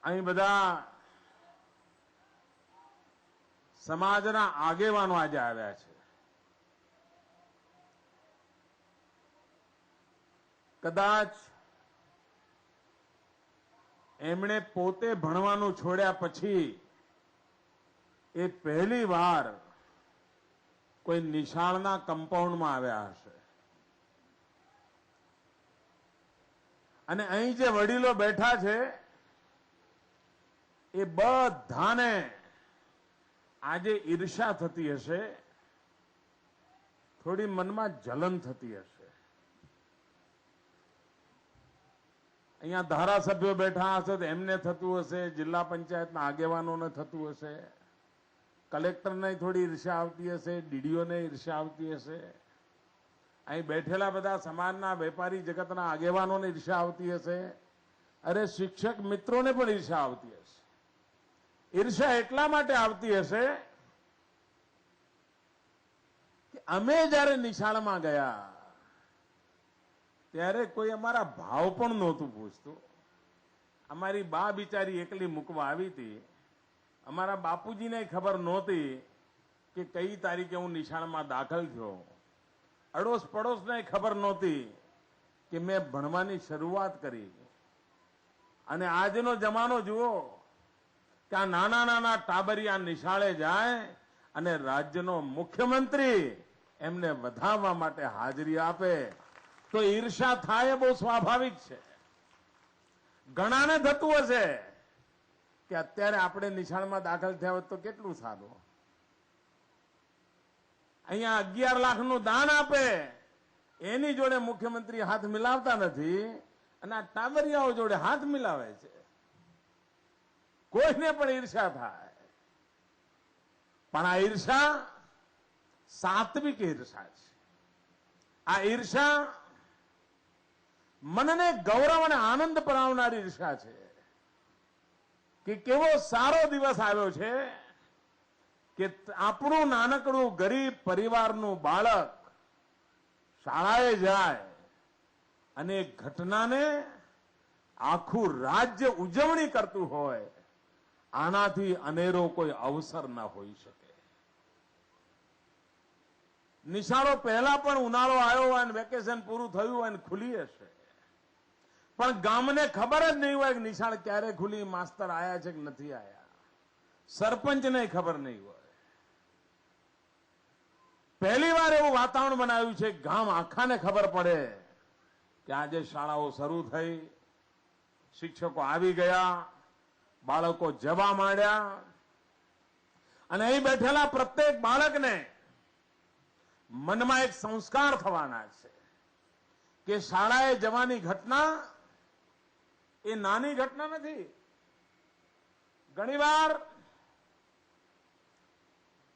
અહીં બધા સમાજના આગેવાનો આજે આવ્યા છે. કદાચ એમણે પોતે ભણવાનું છોડ્યા પછી એ પહેલી વાર કોઈ નિશાળના કમ્પાઉન્ડમાં આવ્યા હશે. અને અહીં જે વડીલો બેઠા છે એ બધાને આજે ઈર્ષા થતી હશે, થોડી મનમાં જલન થતી હશે. અહીંયા ધારાસભ્યો બેઠા હશે તો એમને થતું હશે, જિલ્લા પંચાયતના આગેવાનોને થતું હશે, કલેક્ટરને થોડી ઈર્ષા આવતી હશે, ડીડીઓને ઈર્ષા આવતી હશે, અહીં બેઠેલા બધા સમાજના વેપારી જગતના આગેવાનોને ઈર્ષા આવતી હશે, અરે શિક્ષક મિત્રોને પણ ઈર્ષા આવતી હશે. ઈર્ષા એટલા માટે આવતી હશે કે અમે જ્યારે નિશાળમાં ગયા ત્યારે કોઈ અમારા ભાવ પણ નહોતું પૂછતું. અમારી બા બિચારી એકલી મૂકવા આવી હતી. અમારા બાપુજીને ખબર નહોતી કે કઈ તારીખે હું નિશાળમાં દાખલ થયો. અડોશ પડોશને ખબર નહોતી કે મેં ભણવાની શરૂઆત કરી. અને આજનો જમાનો જુઓ કે આ નાના નાના ટાબરિયા નિશાળે જાય અને રાજ્યનો મુખ્યમંત્રી એમને વધાવવા માટે હાજરી આપે તો ઈર્ષા થાય, બહુ સ્વાભાવિક છે. ઘણાને થતું હશે કે અત્યારે આપણે નિશાળમાં દાખલ થયા હોત તો કેટલું સારું. અહીંયા 11 લાખનું દાન આપે એની જોડે મુખ્યમંત્રી હાથ મિલાવતા નથી અને આ ટાબરિયાઓ જોડે હાથ મિલાવે છે. કોઈને પણ ઈર્ષા થાય, પણ આ ઈર્ષા સાત્વિક ઈર્ષા છે. આ ઈર્ષા મનને ગૌરવ અને આનંદ પરાવનારી ઈર્ષા છે કે કેવો સારો દિવસ આવ્યો છે કે આપણું નાનકડું ગરીબ પરિવારનું બાળક શાળાએ જાય અને એક ઘટનાને આખું રાજ્ય ઉજવણી કરતું હોય, આનાથી અનેરો કોઈ અવસર ન હોઈ શકે. નિશાળો પહેલા પણ ઉનાળો આવ્યો હોય અને વેકેશન પૂરું થયું હોય અને ખુલી હશે, પણ ગામને ખબર જ નહીં હોય કે નિશાળ ક્યારે ખુલી, માસ્તર આયા છે કે નથી આયા, સરપંચને ખબર નહીં હોય. પહેલી વાર એવું વાતાવરણ બનાવ્યું છે, ગામ આખાને ખબર પડે કે આજે શાળાઓ શરૂ થઈ, શિક્ષકો આવી ગયા, બાળકો જવા માંડ્યા. અને અહીં બેઠેલા પ્રત્યેક બાળકને મનમાં એક સંસ્કાર થવાના છે કે શાળાએ જવાની ઘટના એ નાની ઘટના નથી. ઘણીવાર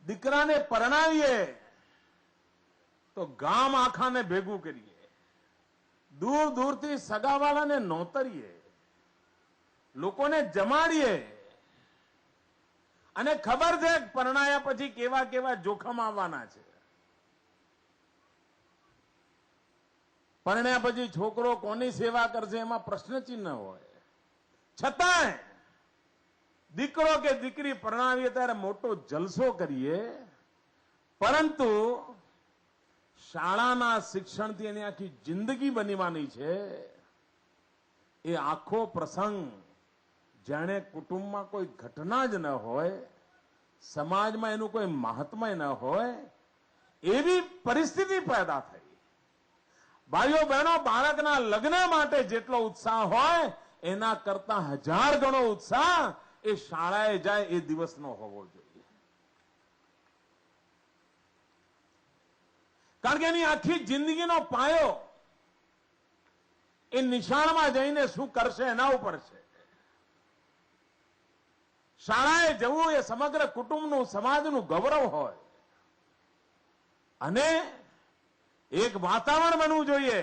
દીકરાને પરણાવીએ તો ગામ આખાને ભેગું કરીએ, દૂર દૂરથી સગાવાળાને નોતરીએ, લોકોને જમાડીએ, અને ખબર છે પરણાયા પછી કેવા કેવા જોખમ આવવાના છે. પરણ્યા પછી છોકરો કોની સેવા કરશે એમાં પ્રશ્નચિહ્ન હોય. છતાંય દીકરો કે દીકરી પરણાવીએ ત્યારે મોટો જલસો કરીએ, પરંતુ શાળાના શિક્ષણથી એની આખી જિંદગી બનવાની છે. એ આખો પ્રસંગ જાણે કુટુંબમાં કોઈ ઘટના જ ન હોય, સમાજમાં એનું કોઈ મહાત્મ્ય ન હોય, એવી પરિસ્થિતિ પેદા થઈ. ભાઈઓ બહેનો, બાળકના લગ્ન માટે જેટલો ઉત્સાહ હોય એના કરતા 1000 ગણો ઉત્સાહ એ શાળાએ જાય એ દિવસનો હોવો જોઈએ. કારણ કે એની આખી જિંદગીનો પાયો એ નિશાળમાં જઈને શું કરશે એના ઉપર છે. શાળાએ જવું એ સમગ્ર કુટુંબનું, સમાજનું ગૌરવ હોય. અને એક વાતાવરણ બનવું જોઈએ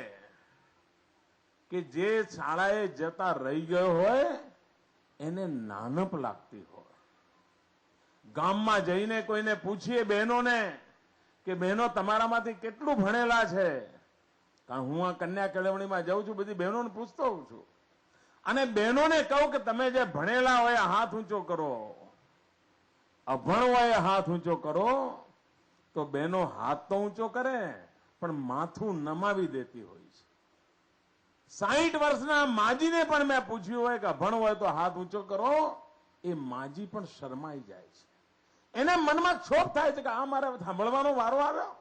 કે જે શાળાએ જતા રહી ગયો હોય એને નાનપ લાગતી હોય. ગામમાં જઈને કોઈને પૂછીએ બહેનોને કે બહેનો તમારામાંથી કેટલું ભણેલા છે, કારણ હું આ કન્યા કેળવણીમાં જાઉં છું, બધી બહેનોને પૂછતો હોઉં છું. અને બહેનોને કહું કે તમે જે ભણેલા હોય હાથ ઊંચો કરો, અભણ હોય હાથ ઊંચો કરો. તો બહેનો હાથ તો ઊંચો કરે પણ માથું નમાવી દેતી હોય છે. 60 વર્ષના માજીને પણ મેં પૂછ્યું હોય કે અભણ હોય તો હાથ ઊંચો કરો, એ માજી પણ શરમાઈ જાય છે. એને મનમાં ક્ષોભ થાય છે કે આ મારે સાંભળવાનો વારો આવ્યો,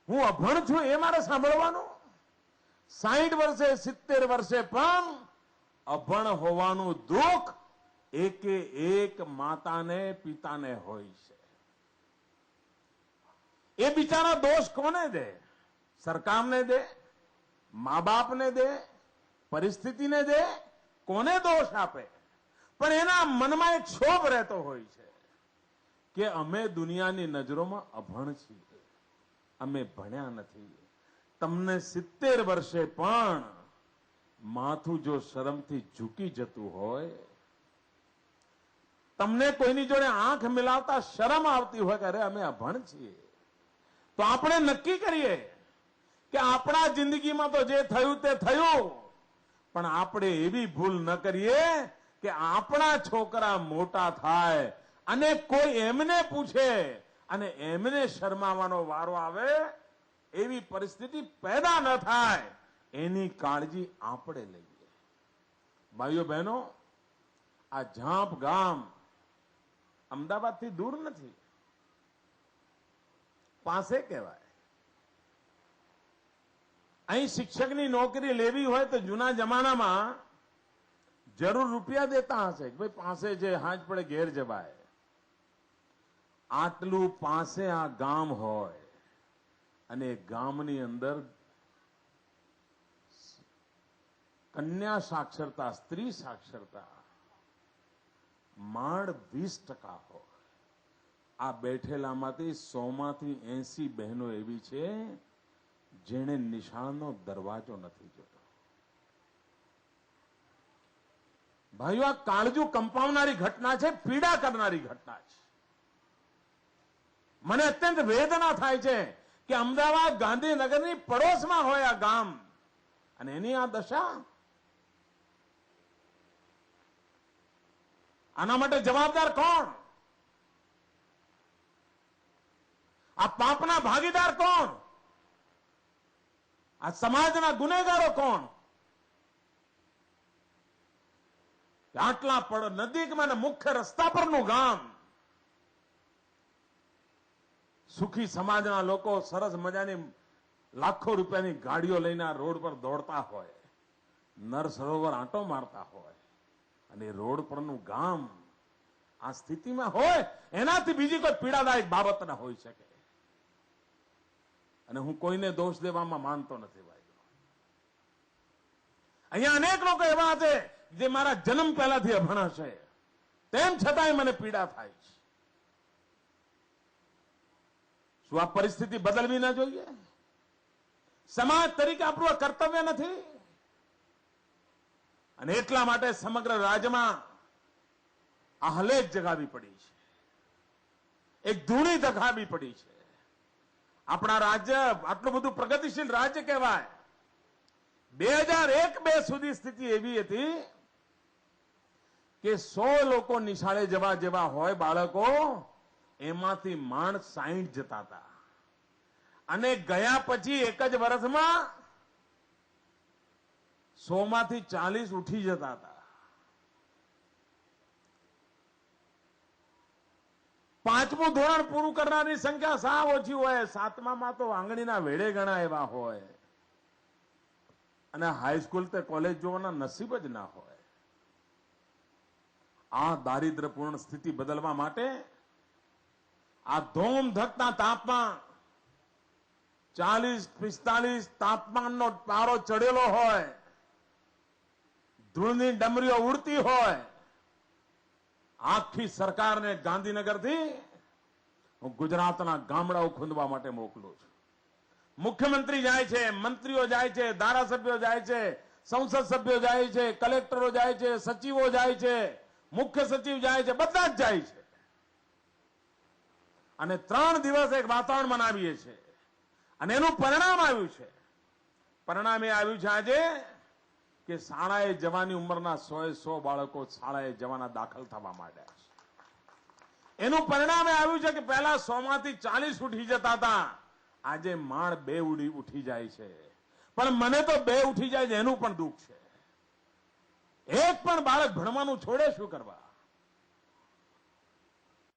હું અભણ છું એ મારે સાંભળવાનું. 60 વર્ષે 70 વર્ષે પણ અભણ હોવાનું દુઃખ એકે એક માતાને પિતાને હોય છે. એ બિચારા દોષ કોને દે? સરકારને દે, મા બાપને દે, પરિસ્થિતિને દે, કોને દોષ આપે? પણ એના મનમાં એક ક્ષોભ રહેતો હોય છે કે અમે દુનિયાની નજરોમાં અભણ છીએ, અમે ભણ્યા નથી. તમને 70 વર્ષે પણ માથું જો શરમથી ઝૂકી જતું હોય, તમને કોઈની જોડે આંખ મિલાવતા શરમ આવતી હોય કે અરે અમે અભણ છીએ, તો આપણે નક્કી કરીએ કે આપણા જિંદગીમાં તો જે થયું તે થયું, પણ આપણે એવી ભૂલ ન કરીએ કે આપણા છોકરા મોટા થાય અને કોઈ એમને પૂછે અને એમને શરમાવાનો વારો આવે, એવી પરિસ્થિતિ પેદા ન થાય, એની કાળજી આપણે લઈએ. ભાઈઓ બહેનો, આ ઝાંપ ગામ અમદાવાદથી દૂર નથી, પાસે કહેવાય. અહીં શિક્ષકની નોકરી લેવી હોય તો જૂના જમાનામાં જરૂર રૂપિયા દેતા હશે કે ભાઈ પાસે છે, હાજ પડે ઘેર જવાય. આટલું પાસે આ ગામ હોય અને ગામની અંદર કન્યા સાક્ષરતા, સ્ત્રી સાક્ષરતા માંડ 20% હોય. આ બેઠેલામાંથી 100માંથી 80 બહેનો એવી છે જેણે નિશાળનો દરવાજો નથી જોતો. ભાઈઓ, આ કાળજું કંપાવનારી ઘટના છે, પીડા કરનારી ઘટના છે. મને અત્યંત વેદના થાય છે કે અમદાવાદ ગાંધીનગરની પડોશમાં હોય આ ગામ અને એની આ દશા. આના માટે જવાબદાર કોણ? આ પાપના ભાગીદાર કોણ? આ સમાજના ગુનેગારો કોણ? આટલા નજીકમાં મુખ્ય રસ્તા પરનું ગામ, સુખી સમાજના લોકો સરસ મજાની લાખો રૂપિયાની ગાડીઓ લઈને આ રોડ પર દોડતા હોય, નર સરોવર આંટો મારતા હોય, અને રોડ પરનું ગામ આ સ્થિતિમાં હોય, એનાથી બીજી કોઈ પીડાદાયક બાબત ન હોઈ શકે. અને હું કોઈને દોષ દેવામાં માનતો નથી ભાઈ. અહીંયા અનેક લોકો એવા છે જે મારા જન્મ પહેલાથી અભણ હશે, તેમ છતાંય મને પીડા થાય છે. શું આ પરિસ્થિતિ બદલવી ના જોઈએ? સમાજ તરીકે આપણું આ કર્તવ્ય નથી? અને એટલા માટે સમગ્ર રાજ્યમાં આ હલેજ જગાવી પડી છે, એક ધૂણી દખાવી પડી છે. આપણા રાજ્ય આટલું બધું પ્રગતિશીલ રાજ્ય કહેવાય. 2001-2 સુધી સ્થિતિ એવી હતી કે 100 લોકો નિશાળે જવા જેવા હોય બાળકો, એમાંથી માંડ 60 જતા હતા. અને ગયા પછી એક જ વર્ષમાં 100માંથી 40 ઉઠી જતા હતા. 5મું ધોરણ પૂરું કરનારની સંખ્યા સાવ ઓછી હોય. 7મામાં તો આંગળીના વેડે ગણા એવા હોય, અને હાઈસ્કૂલ તે કોલેજ જોવાના નસીબ જ ના હોય. આ દારિદ્ર્યપૂર્ણ સ્થિતિ બદલવા માટે આ ધોમ ધકતા તાપમાં 40-45 તાપમાનનો પારો ચડેલો હોય, ધૂળની ડમરીઓ ઉડતી હોય, આખી સરકારને ગાંધીનગરથી હું ગુજરાતના ગામડાઓ ખૂંદવા માટે મોકલું છું. મુખ્યમંત્રી જાય છે, મંત્રીઓ જાય છે, ધારાસભ્યો જાય છે, સંસદ સભ્યો જાય છે, કલેક્ટરો જાય છે, સચિવો જાય છે, મુખ્ય સચિવ જાય છે, બધા જ જાય છે. અને 3 દિવસ એક વાતાવરણ બનાવીએ છીએ અને એનું પરિણામ આવ્યું છે. પરિણામ એ આવ્યું છે આજે કે કે શાળાએ જવાની ઉંમરના 100 બાળકો શાળાએ જવાના દાખલ થવા માંડ્યા છે. એનું પરિણામ એ આવ્યું છે કે પહેલા 100 માંથી 40 ઉઠી જતા હતા, આજે માણ 2 ઉઠી જાય છે. પણ મને તો 2 ઉઠી જાય છે એનું પણ દુઃખ છે. એક પણ બાળક ભણવાનું છોડે શું કરવા?